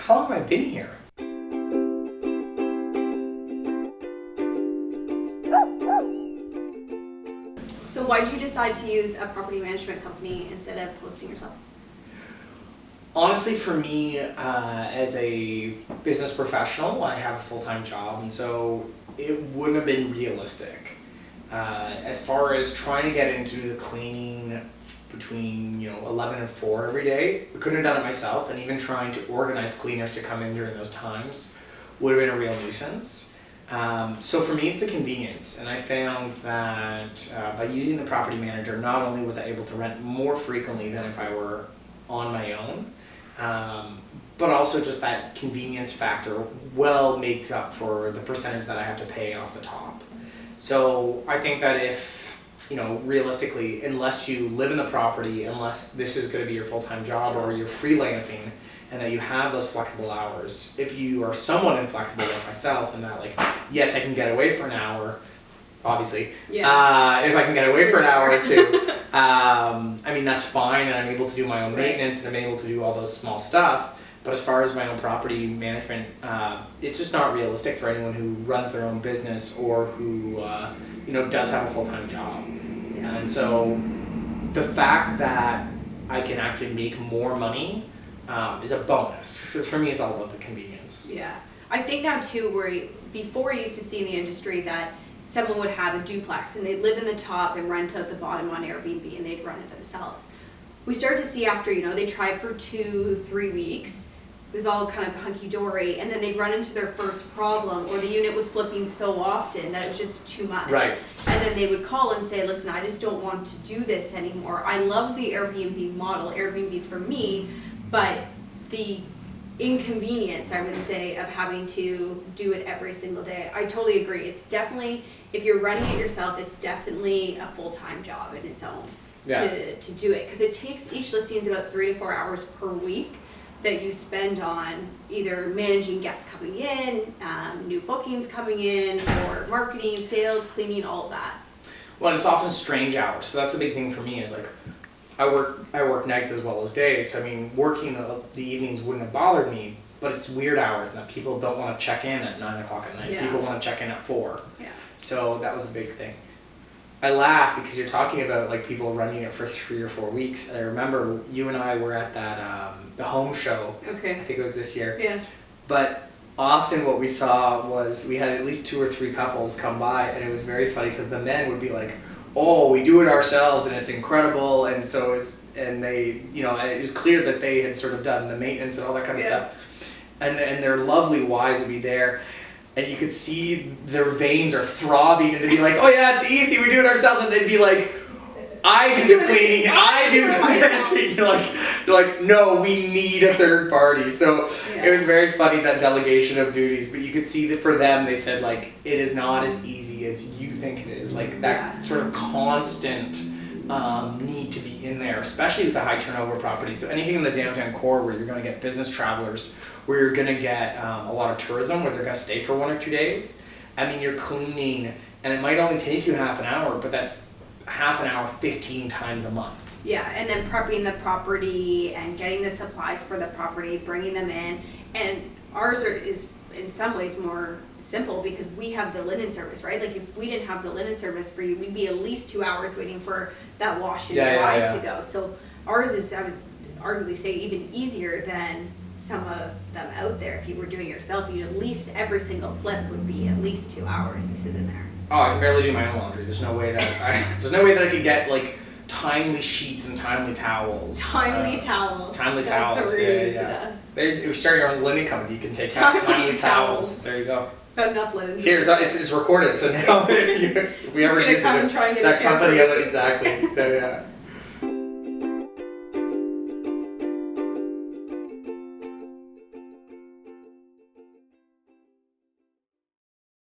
how long have I been here? So why did you decide to use a property management company instead of hosting yourself? Honestly, for me, as a business professional, I have a full-time job, and so it wouldn't have been realistic. As far as trying to get into the cleaning between 11 and 4 every day, I couldn't have done it myself, and even trying to organize cleaners to come in during those times would have been a real nuisance. So for me, it's the convenience, and I found that by using the property manager, not only was I able to rent more frequently than if I were on my own, but also just that convenience factor well makes up for the percentage that I have to pay off the top. So I think that if, realistically, unless you live in the property, unless this is going to be your full-time job or you're freelancing, and that you have those flexible hours, if you are somewhat inflexible like myself, and that yes, I can get away for an hour, obviously. Yeah. If I can get away for an hour or two, that's fine, and I'm able to do my own maintenance, and I'm able to do all those small stuff. But as far as my own property management, it's just not realistic for anyone who runs their own business or who, does have a full-time job. Yeah. And so the fact that I can actually make more money is a bonus. For me, it's all about the convenience. Yeah. I think now too, before I used to see in the industry that someone would have a duplex and they'd live in the top and rent out the bottom on Airbnb and they'd run it themselves. We started to see after, they tried for 2-3 weeks, it was all kind of hunky-dory, and then they'd run into their first problem, or the unit was flipping so often that it was just too much. Right. And then they would call and say, listen, I just don't want to do this anymore. I love the Airbnb model. Airbnb's for me, but the inconvenience, I would say, of having to do it every single day. I totally agree. It's definitely, if you're running it yourself, it's definitely a full-time job in its own to do it. Because it takes, each listing is about 3 to 4 hours per week that you spend on either managing guests coming in, new bookings coming in, or marketing, sales, cleaning, all of that. Well, it's often strange hours. So that's the big thing for me is I work nights as well as days. So working the evenings wouldn't have bothered me, but it's weird hours and that people don't want to check in at 9 o'clock at night. Yeah. People want to check in at 4. Yeah. So that was a big thing. I laugh because you're talking about people running it for 3 or 4 weeks. And I remember you and I were at that the home show. Okay. I think it was this year. Yeah. But often what we saw was we had at least 2 or 3 couples come by, and it was very funny because the men would be like, "Oh, we do it ourselves, and it's incredible," and so it was clear that they had sort of done the maintenance and all that kind of stuff, and their lovely wives would be there. And you could see their veins are throbbing, and they'd be like, "Oh yeah, it's easy, we do it ourselves," and they'd be like, "I do the cleaning, I do the managing." You're like, "No, we need a third party." So it was very funny, that delegation of duties, but you could see that for them, they said it is not as easy as you think it is. That sort of constant need to be in there, especially with the high turnover properties. So anything in the downtown core where you're going to get business travelers, where you're going to get a lot of tourism, where they're going to stay for 1 or 2 days. You're cleaning, and it might only take you half an hour, but that's half an hour 15 times a month. Yeah, and then prepping the property and getting the supplies for the property, bringing them in. And ours is in some ways more simple because we have the linen service, right? If we didn't have the linen service for you, we'd be at least 2 hours waiting for that wash and dry to go. So ours is, I would arguably say, even easier than some of them out there. If you were doing it yourself, you'd at least, every single flip would be at least 2 hours to sit in there. Oh, I can barely do my own laundry. There's no way that I could get timely sheets and timely towels. Timely towels. Timely That's towels. what we're using to us. If you start your own linen company, you can take timely towels. There you go. Got enough linen. Here, it's recorded, so now if we ever use it, that company, exactly. So, yeah.